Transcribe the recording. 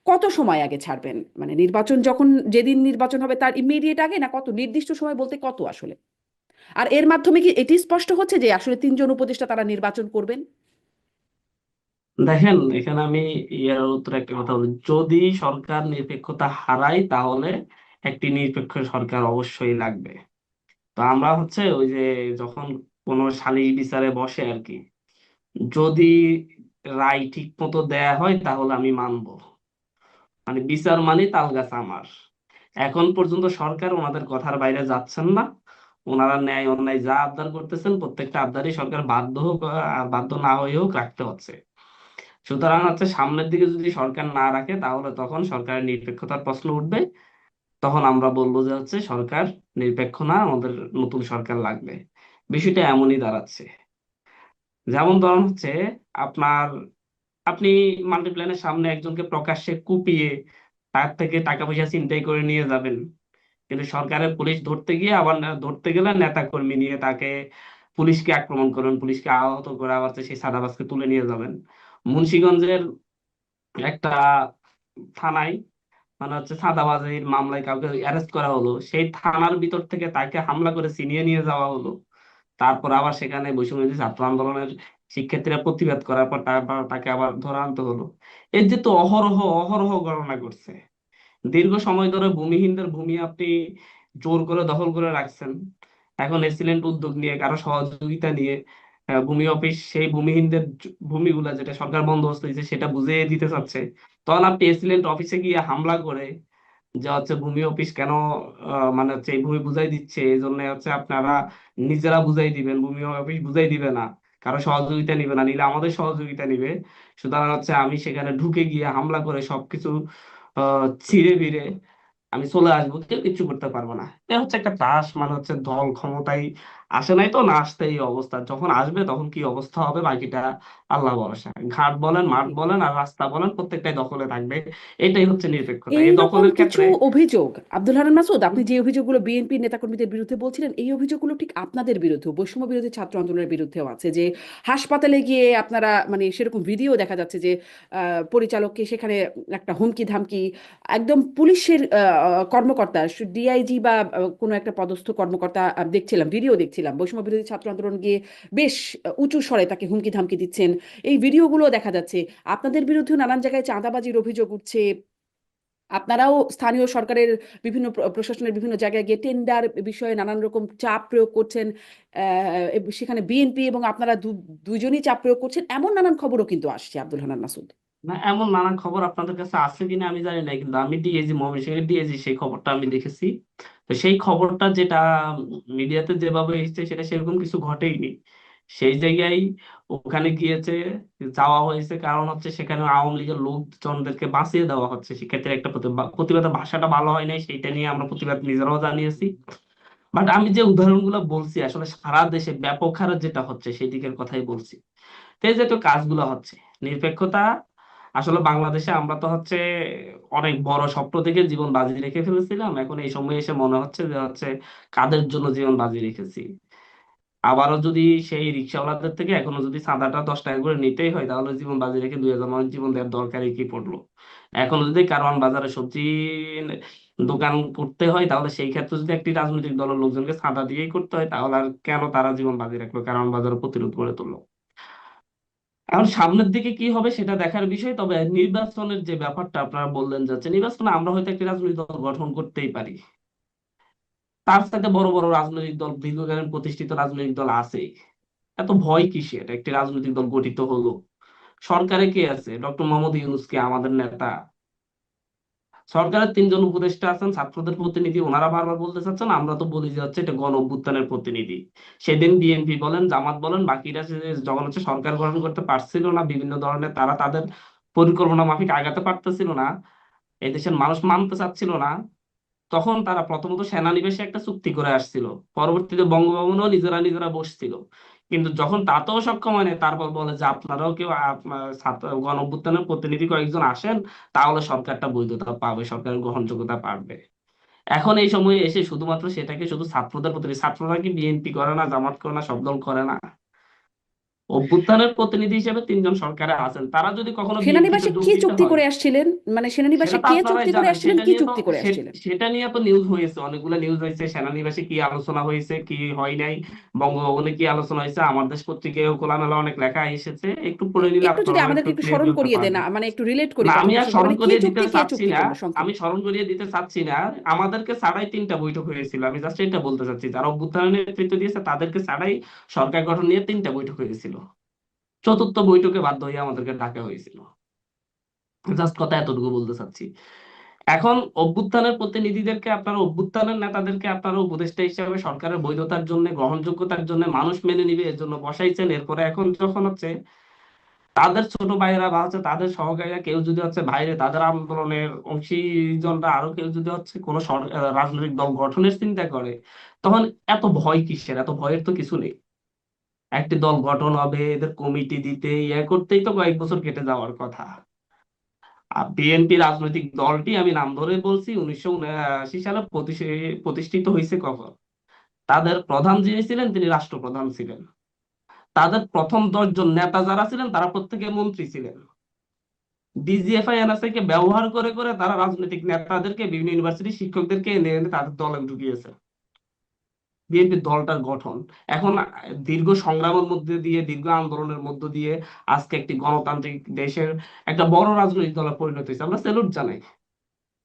কত সময় আগে ছাড়বেন? মানে নির্বাচন যখন, যেদিন নির্বাচন হবে তার ইমিডিয়েট আগে, না কত নির্দিষ্ট সময় বলতে কত আসলে? আর এর মাধ্যমে কি এটি স্পষ্ট হচ্ছে যে আসলে তিনজন উপদেষ্টা তারা নির্বাচন করবেন? দেখেন, এখানে আমি ইয়ার উত্তরে একটা কথা বলি। যদি সরকার নিরপেক্ষতা হারায় তাহলে একটি নিরপেক্ষ সরকার অবশ্যই লাগবে। তো আমরা হচ্ছে ওই যে যখন কোনো সালিস বিচারে বসে আর কি, যদি রায় ঠিক মতো দেয়া হয় তাহলে আমি মানবো। মানে বিচার মানে তাল গাছ আমার। এখন পর্যন্ত সরকার ওনাদের কথার বাইরে যাচ্ছেন না। ওনারা ন্যায় অন্যায় যা আবদার করতেছেন প্রত্যেকটা আবদারই সরকার বাধ্য হোক আর বাধ্য না হয়ে হোক রাখতে হচ্ছে। সুতরাং হচ্ছে সামনের দিকে যদি সরকার না রাখে তাহলে তখন সরকারের নিরপেক্ষতার প্রশ্ন উঠবে। তখন আমরা বলবো যে হচ্ছে সরকার নিরপেক্ষ না, আমাদের নতুন সরকার লাগবে। বিষয়টা এমনই দাঁড়াচ্ছে। যেমন ধরুন হচ্ছে আপনার, আপনি মাল্টিপ্ল্যানের সামনে একজনকে প্রকাশ্যে কুপিয়ে তার থেকে টাকা পয়সা ছিনতাই করে নিয়ে যাবেন, কিন্তু সরকারের পুলিশ ধরতে গিয়ে আবার ধরতে গেলে নেতা কর্মী নিয়ে তাকে, পুলিশকে আক্রমণ করবেন, পুলিশকে আহত করে আবার সেই সাদাবাসকে তুলে নিয়ে যাবেন। মুন্সিগঞ্জের একটা থানায় মানে হচ্ছে চাঁদাবাজির মামলায় কাউকে অ্যারেস্ট করা হলো, সেই থানার ভিতর থেকে তাকে হামলা করে ছিনিয়ে নিয়ে যাওয়া হলো। তারপর আবার সেখানে বৈষম্য ছাত্র আন্দোলনের শিক্ষার্থীরা প্রতিবাদ করার পর তারপর তাকে আবার ধরে আনতে হলো। এই যে তো অহরহ অহরহ ঘটনা করছে। দীর্ঘ সময় ধরে ভূমিহীনদের ভূমি আপনি জোর করে দখল করে রাখছেন। এখন এক্সিলেন্ট উদ্যোগ নিয়ে কারো সহযোগিতা নিয়ে ভূমি অফিস সেই ভূমিহীনদের ভূমিগুলা যেটা সরকার বন্দোবস্ত দিয়েছে সেটা বুঝিয়ে দিতে চাচ্ছে। তখন আপনি এক্সিলেন্ট অফিসে গিয়ে হামলা করে যে হচ্ছে ভূমি অফিস কেন মানে হচ্ছে এই ভূমি বুঝাই দিচ্ছে, এই জন্য হচ্ছে আপনারা নিজেরা বুঝাই দিবেন, ভূমি অফিস বুঝাই দিবে না, কারো সহযোগিতা নিবে না, নিলে আমাদের সহযোগিতা নিবে। সুতরাং হচ্ছে আমি সেখানে ঢুকে গিয়ে হামলা করে সবকিছু ছিঁড়ে বিড়ে আমি চলে আসবো, কেউ কিছু করতে পারবো না। এটা হচ্ছে একটা ত্রাস, মানে হচ্ছে দল ক্ষমতায় আসে নাই তো, না আসতে এই অবস্থা, যখন আসবে তখন কি অবস্থা হবে বাকিটা আল্লাহ ভরসা। ঘাট বলেন, মাঠ বলেন আর রাস্তা বলেন প্রত্যেকটাই দখলে থাকবে। এটাই হচ্ছে নিরপেক্ষতা এই এইরকম দখলের কিছু ক্ষেত্রে। অভিযোগ, আব্দুল হান্নান মাসুদ, আপনি যে অভিযোগগুলো বিএনপি নেতাকর্মীদের বিরুদ্ধে বলছিলেন, এই অভিযোগগুলো ঠিক আপনাদের বিরুদ্ধে, বৈষম্য বিরোধী ছাত্র আন্দোলনের বিরুদ্ধেও আছে। যে হাসপাতালে গিয়ে আপনারা, মানে সেরকম ভিডিও দেখা যাচ্ছে যে পরিচালককে সেখানে একটা হুমকি ধামকি, একদম পুলিশের কর্মকর্তা, ডিআইজি বা কোনো একটা পদস্থ কর্মকর্তা, দেখছিলাম, ভিডিও দেখছিলাম, বৈষম্য বিরোধী ছাত্র আন্দোলন গিয়ে বেশ উঁচু স্বরে তাকে হুমকি ধামকি দিচ্ছেন। এই ভিডিওগুলো দেখা যাচ্ছে। আপনাদের বিরুদ্ধেও নানান জায়গায় চাঁদাবাজির অভিযোগ উঠছে। আপনারাও স্থানীয় সরকারের বিভিন্ন প্রশাসনের বিভিন্ন জায়গায় গিয়ে টেন্ডার বিষয়ে নানান রকম চাপ প্রয়োগ করছেন। সেখানে বিএনপি এবং আপনারা দুইজনই চাপ প্রয়োগ করছেন, এমন নানান খবরও কিন্তু আসছে, আব্দুল হান্নান মাসুদ। না, এমন নানান খবর আপনাদের কাছে আছে কিনা আমি জানি না, কিন্তু আমি ডিএজি ময়মনসিংহের ডিএজি সেই খবরটা আমি দেখেছি। তো সেই খবরটা যেটা মিডিয়াতে যেভাবে এসেছে সেটা সেরকম কিছু ঘটেইনি। সেই জায়গায় ওখানে গিয়েছে, যাওয়া হয়েছে কারণ হচ্ছে সেখানে আওয়ামী লীগের লোকজনদেরকে বাঁচিয়ে দেওয়া হচ্ছে। শিক্ষার্থীর একটা প্রতিবাদের ভাষাটা ভালো হয় নাই, সেইটা নিয়ে আমরা প্রতিবাদ নিজেরাও জানিয়েছি। বাট আমি যে উদাহরণগুলো বলছি আসলে সারা দেশে ব্যাপক হারে যেটা হচ্ছে সেই দিকের কথাই বলছি। তো এই যে তো কাজগুলো হচ্ছে নিরপেক্ষতা, আসলে বাংলাদেশে আমরা তো হচ্ছে অনেক বড় স্বপ্ন থেকে জীবন বাজি রেখে ফেলেছিলাম, এখন এই সময় এসে মনে হচ্ছে যে হচ্ছে কাদের জন্য জীবন বাজি রেখেছি। আবারও যদি সেই রিক্সাওয়ালাদের থেকে এখনো যদি চাঁদাটা 10 টাকা করে নিতেই হয় তাহলে জীবন বাজি রেখে 2,000 মানুষ জীবন দেওয়ার দরকারই কি পড়লো। এখনো যদি কারওয়ান বাজারে সবজি দোকান করতে হয় তাহলে সেই ক্ষেত্রে যদি একটি রাজনৈতিক দলের লোকজনকে চাঁদা দিয়েই করতে হয় তাহলে আর কেন তারা জীবন বাজি রাখলো, কারওয়ান বাজারে প্রতিরোধ গড়ে তুললো। এখন সামনের দিকে কি হবে সেটা দেখার বিষয়। তবে নির্বাচনের যে ব্যাপারটা আপনারা বললেন যাচ্ছে, নির্বাচনে আমরা হয়তো একটি রাজনৈতিক দল গঠন করতেই পারি। তার সাথে বড় বড় রাজনৈতিক দল, দীর্ঘকালীন প্রতিষ্ঠিত রাজনৈতিক দল আছে। এত ভয় কিসের, একটি রাজনৈতিক দল গঠিত হলো। সরকারে কে আছে? ডক্টর মোহাম্মদ ইউনূস কে আমাদের নেতা। সরকারের 3 জন উপদেষ্টা আছেন, ছাত্রদের প্রতিনিধি, ওনারা বারবার বলতে চাচ্ছেন, আমরা তো বলি যে হচ্ছে এটা গণ অভ্যুত্থানের প্রতিনিধি। সেদিন বিএনপি বলেন, জামাত বলেন, বাকিরা যখন হচ্ছে সরকার গঠন করতে পারছিল না, বিভিন্ন ধরনের তারা তাদের পরিকল্পনা মাফিক আগাতে পারতেছিল না, এই দেশের মানুষ মানতে চাচ্ছিল না, তখন তারা প্রথমত সেনানিবাসে একটা চুক্তি করে আসছিল। পরবর্তীতে বঙ্গভবনেও নিজেরা নিজেরা বসছিল। কিন্তু যখন তাতেও সক্ষম হয় না তারপর বলে যে আপনারাও কেউ ছাত্র গণ অভ্যুত্থানের প্রতিনিধি কয়েকজন আসেন, তাহলে সরকারটা বৈধতা পাবে, সরকারের গ্রহণযোগ্যতা পাবে। এখন এই সময়ে এসে শুধুমাত্র সেটাকে শুধু ছাত্রদের প্রতিনিধি, ছাত্ররা কি বিএনপি করে না, জামাত করে না, সব দল করে না? অভ্যুত্থানের প্রতিনিধি হিসেবে 3 জন সরকারে আছেন, তারা যদি কখনো বিএনপিতে সেনানিবাসে যোগ কি দিতে চুক্তি হয়, করে আসছিলেন? মানে সেনানিবাসে সেটা তো কে আপনারাই চুক্তি করে জানেন। আসছিলেন, কি চুক্তি করে আসছিলেন? সেটা নিয়ে তো নিউজ হয়েছে, অনেকগুলো নিউজ হয়েছে, সেনানিবাসে কি আলোচনা হয়েছে কি হয় নাই, বঙ্গভবনে কি আলোচনা হয়েছে, আমার দেশ পত্রিকায় খোলামেলা অনেক লেখা এসেছে, একটু পড়ে নিলে একটু যদি আপনারাও একটু আমাদেরকে একটু স্মরণ ক্লিয়ারলি হতে করিয়ে দেন, পারবেন। মানে একটু রিলেট করি না, আমি কথাটার আর সঙ্গে, স্মরণ মানে কি করিয়ে দিতে চুক্তি, কে চাচ্ছি চুক্তি না, করলো আমি সংক্ষেপে? স্মরণ করিয়ে দিতে চাচ্ছি না। আমাদেরকে ছাড়াই 3টা বৈঠক হয়েছিল, আমি জাস্ট এটা বলতে চাচ্ছি, যারা অভ্যুত্থানের নেতৃত্ব দিয়েছে তাদেরকে ছাড়াই সরকার গঠন নিয়ে 3টা বৈঠক হয়েছিল, চতুর্থ বৈঠকে বাধ্য হয়ে আমাদেরকে ডাকা হয়েছিল। জাস্ট কথা এতটুকু বলতে চাচ্ছি। এখন অভ্যুত্থানের প্রতিনিধিদেরকে, আপনারা অভ্যুত্থানের নেতাদেরকে আপনারা উপদেষ্টা হিসেবে সরকারের বৈধতার জন্য, গ্রহণযোগ্যতার জন্য, মানুষ মেনে নিবে এর জন্য বসাইছেন। এরপরে এখন যখন হচ্ছে তাদের ছোট ভাইয়েরা বা হচ্ছে তাদের সহকারীরা কেউ যদি হচ্ছে বাইরে তাদের আন্দোলনের অংশীজনরা আরো কেউ যদি হচ্ছে কোনো রাজনৈতিক দল গঠনের চিন্তা করে, তখন এত ভয় কিসের? এত ভয়ের তো কিছু নেই। একটি দল গঠন হবে, এদের কমিটি দিতে ইয়ে করতেই তো কয়েক বছর কেটে যাওয়ার কথা। আর বিএনপি রাজনৈতিক দলটি, আমি নাম ধরে বলছি, 1979 সালে প্রতিষ্ঠিত হয়েছে কখন? তাদের প্রধান যিনি ছিলেন তিনি রাষ্ট্রপ্রধান ছিলেন। তাদের প্রথম 10 জন নেতা যারা ছিলেন তারা প্রত্যেকে মন্ত্রী ছিলেন। ডিজিএফআই এনএসআই কে ব্যবহার করে করে তারা রাজনৈতিক নেতাদেরকে, বিভিন্ন ইউনিভার্সিটি শিক্ষকদেরকে এনে এনে তাদের দলে ঢুকিয়েছে। বিএনপি দলটার গঠন এখন দীর্ঘ সংগ্রামের মধ্যে দিয়ে, দীর্ঘ আন্দোলনের মধ্য দিয়ে আজকে একটি গণতান্ত্রিক দেশের একটা বড় রাজনৈতিক দলে পরিণত হয়েছে, আমরা স্যালুট জানাই।